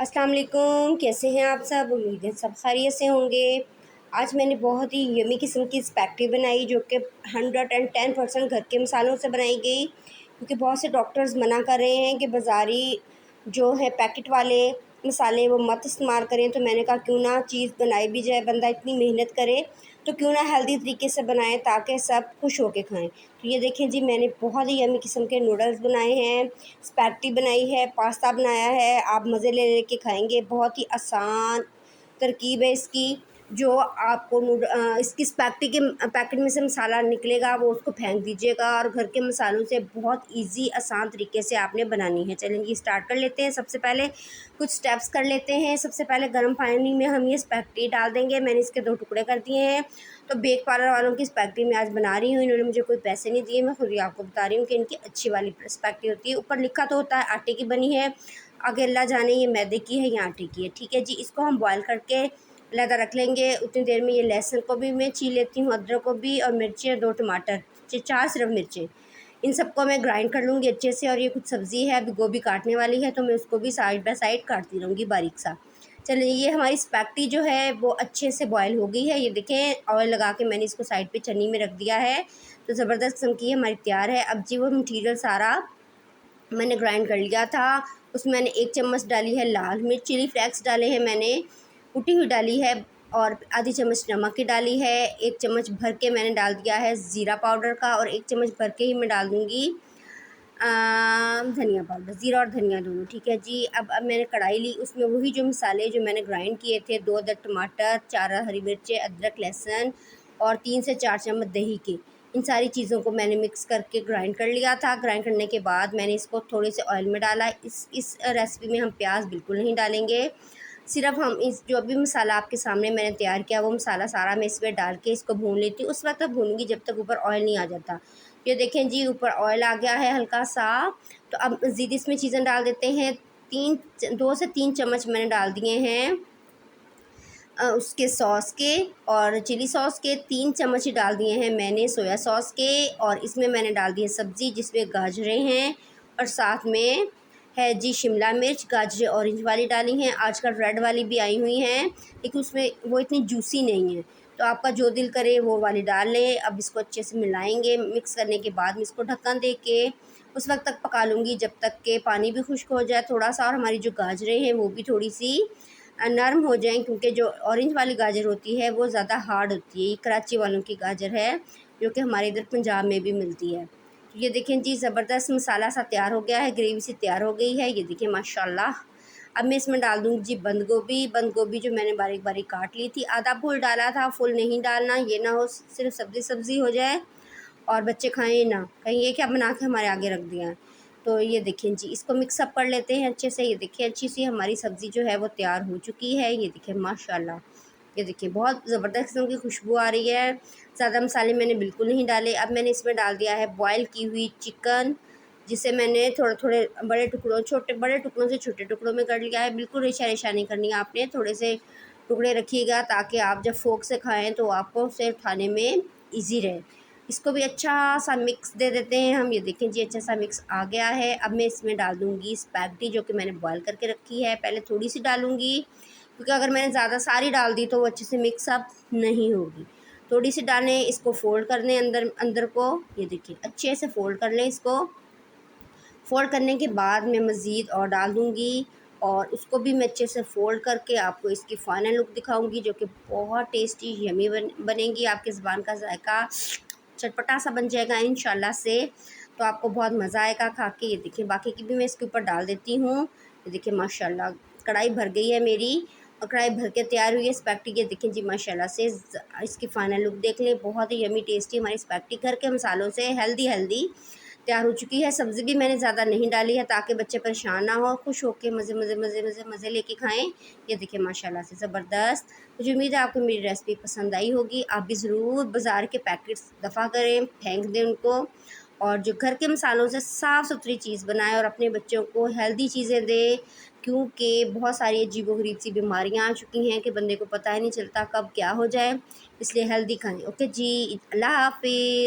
अस्सलाम वालेकुम, कैसे हैं आप सब। उम्मीद है सब खैरियत से होंगे। आज मैंने बहुत ही यमी किस्म की स्पैगेटी बनाई जो कि 110% घर के मसालों से बनाई गई, क्योंकि बहुत से डॉक्टर्स मना कर रहे हैं कि बाज़ारी जो है पैकेट वाले मसाले वो मत इस्तेमाल करें। तो मैंने कहा क्यों ना चीज़ बनाई भी जाए, बंदा इतनी मेहनत करे तो क्यों ना हेल्दी तरीके से बनाएं ताकि सब खुश होके खाएं। तो ये देखें जी, मैंने बहुत ही यमी किस्म के नूडल्स बनाए हैं, स्पैगेटी बनाई है, पास्ता बनाया है। आप मज़े ले ले के खाएंगे। बहुत ही आसान तरकीब है इसकी। जो आपको इसकी स्पैगेटी के पैकेट में से मसाला निकलेगा वो उसको फेंक दीजिएगा और घर के मसालों से बहुत इजी आसान तरीके से आपने बनानी है। चलेंगे स्टार्ट कर लेते हैं। सबसे पहले कुछ स्टेप्स कर लेते हैं। सबसे पहले गर्म पानी में हम ये स्पैगेटी डाल देंगे। मैंने इसके 2 टुकड़े कर दिए हैं। तो बेक पार्लर वालों की स्पैगेटी मैं आज बना रही हूँ। इन्होंने मुझे कोई पैसे नहीं दिए, मैं खुद ही आपको बता रही हूँ कि इनकी अच्छी वाली स्पैगेटी होती है। ऊपर लिखा तो होता है आटे की बनी है, आगे अल्लाह जाने ये मैदे की है या आटे की है। ठीक है जी, इसको हम बॉयल करके अलहदा रख लेंगे। उतनी देर में ये लहसुन को भी मैं छील लेती हूँ, अदरक को भी, और मिर्चें 2 टमाटर, 4 सिर्फ मिर्चें, इन सबको मैं ग्राइंड कर लूँगी अच्छे से। और ये कुछ सब्ज़ी है, अभी गोभी काटने वाली है तो मैं उसको भी साइड बाय साइड काटती रहूँगी बारीक सा। चलिए, ये हमारी स्पैगेटी जो है वो अच्छे से बॉयल हो गई है। ये देखें, ऑयल लगा के मैंने इसको साइड पे छन्नी में रख दिया है। तो ज़बरदस्त किस्म की हमारी तैयार है। अब जी वो मटीरियल सारा मैंने ग्राइंड कर लिया था। उसमें मैंने 1 चम्मच डाली है लाल मिर्च, चिली फ्लेक्स डाले हैं मैंने, कुटी हुई डाली है, और आधी चम्मच नमक की डाली है। 1 चम्मच भर के मैंने डाल दिया है ज़ीरा पाउडर का, और 1 चम्मच भर के ही मैं डाल दूँगी धनिया पाउडर, ज़ीरा और धनिया दोनों। ठीक है जी। अब मैंने कढ़ाई ली, उसमें वही जो मसाले जो मैंने ग्राइंड किए थे, 2 अदद टमाटर, 4 हरी मिर्चें, अदरक, लहसुन और 3 से 4 चम्मच दही के, इन सारी चीज़ों को मैंने मिक्स करके ग्राइंड कर लिया था। ग्राइंड करने के बाद मैंने इसको थोड़े से ऑयल में डाला। इस रेसिपी में हम प्याज बिल्कुल नहीं डालेंगे। सिर्फ हम इस जो भी मसाला आपके सामने मैंने तैयार किया वो मसाला सारा मैं इसमें डाल के इसको भून लेती हूँ। उस वक्त तक भूनूंगी जब तक ऊपर ऑयल नहीं आ जाता। ये देखें जी, ऊपर ऑयल आ गया है हल्का सा। तो अब मज़ीद इसमें चीज़ें डाल देते हैं। 2 से 3 चम्मच मैंने डाल दिए हैं उसके सॉस के, और चिली सॉस के 3 चम्मच ही डाल दिए हैं मैंने सोया सॉस के। और इसमें मैंने डाल दी है सब्ज़ी जिसमें गाजरें हैं, और साथ में है जी शिमला मिर्च। गाजरें ऑरेंज वाली डाली हैं, आजकल रेड वाली भी आई हुई हैं, लेकिन उसमें वो इतनी जूसी नहीं है, तो आपका जो दिल करे वो वाली डाल लें। अब इसको अच्छे से मिलाएंगे। मिक्स करने के बाद मैं इसको ढक्कन दे के उस वक्त तक पका लूँगी जब तक के पानी भी खुश्क हो जाए थोड़ा सा, और हमारी जो गाजरें हैं वो भी थोड़ी सी नरम हो जाएं, क्योंकि जो ऑरेंज वाली गाजर होती है वो ज़्यादा हार्ड होती है। ये कराची वालों की गाजर है जो कि हमारे इधर पंजाब में भी मिलती है। तो ये देखें जी, ज़बरदस्त मसाला सा तैयार हो गया है, ग्रेवी सी तैयार हो गई है। ये देखिए माशाल्लाह। अब मैं इसमें डाल दूँगी जी बंद गोभी। बंद गोभी जो मैंने बारीक बारीक काट ली थी, आधा फुल डाला था, फुल नहीं डालना, ये ना हो सिर्फ सब्ज़ी सब्ज़ी हो जाए और बच्चे खाएं ना, कहीं ये क्या बना के हमारे आगे रख दिया है। तो ये देखें जी, इसको मिक्स अप कर लेते हैं अच्छे से। ये देखिए अच्छी सी हमारी सब्ज़ी जो है वो तैयार हो चुकी है। ये देखिए माशाल्लाह, ये देखिए बहुत ज़बरदस्त किस्म की खुशबू आ रही है। ज़्यादा मसाले मैंने बिल्कुल नहीं डाले। अब मैंने इसमें डाल दिया है बॉयल की हुई चिकन, जिसे मैंने थोड़े थोड़े बड़े टुकड़ों से छोटे टुकड़ों में कर लिया है। बिल्कुल रेशा रेशा नहीं करनी है आपने, थोड़े से टुकड़े रखिएगा ताकि आप जब फोक से खाएँ तो आपको उसे उठाने में ईज़ी रहे। इसको भी अच्छा सा मिक्स दे देते हैं हम। ये देखें जी, अच्छा सा मिक्स आ गया है। अब मैं इसमें डाल दूँगी स्पैगेटी जो कि मैंने बॉयल करके रखी है। पहले थोड़ी सी डालूँगी, क्योंकि अगर मैंने ज़्यादा सारी डाल दी तो वो अच्छे से मिक्स अप नहीं होगी। थोड़ी सी डालें, इसको फ़ोल्ड कर लें अंदर अंदर को। ये देखिए अच्छे से फ़ोल्ड कर लें इसको। फ़ोल्ड करने के बाद मैं मज़ीद और डाल दूँगी, और उसको भी मैं अच्छे से फ़ोल्ड करके आपको इसकी फ़ाइनल लुक दिखाऊँगी जो कि बहुत टेस्टी यम्मी बनेगी। आपकी ज़ुबान का जायका चटपटा सा बन जाएगा इंशाल्लाह से। तो आपको बहुत मज़ा आएगा खा के। ये देखिए बाकी की भी मैं इसके ऊपर डाल देती हूँ। ये देखिए माशाल्लाह कढ़ाई भर गई है मेरी, और कढ़ाई भर के तैयार हुई है स्पैगेटी। ये देखिए जी माशाल्लाह से इसकी फ़ाइनल लुक देख लें। बहुत ही यम्मी टेस्टी हमारी स्पैगेटी घर के मसालों से हेल्दी हेल्दी तैयार हो चुकी है। सब्ज़ी भी मैंने ज़्यादा नहीं डाली है ताकि बच्चे परेशान ना हो, खुश होकर मज़े मज़े मज़े मज़े मज़े लेके खाएँ। ये देखिए माशाल्लाह से ज़बरदस्त। मुझे उम्मीद है आपको मेरी रेसिपी पसंद आई होगी। आप भी ज़रूर बाज़ार के पैकेट्स दफ़ा करें, फेंक दें उनको, और जो घर के मसालों से साफ़ सुथरी चीज़ बनाएं और अपने बच्चों को हेल्दी चीज़ें दें, क्योंकि बहुत सारी अजीबो-गरीब सी बीमारियाँ आ चुकी हैं कि बंदे को पता ही नहीं चलता कब क्या हो जाए। इसलिए हेल्दी खाएँ। ओके जी, अल्लाह हाफ़िज़।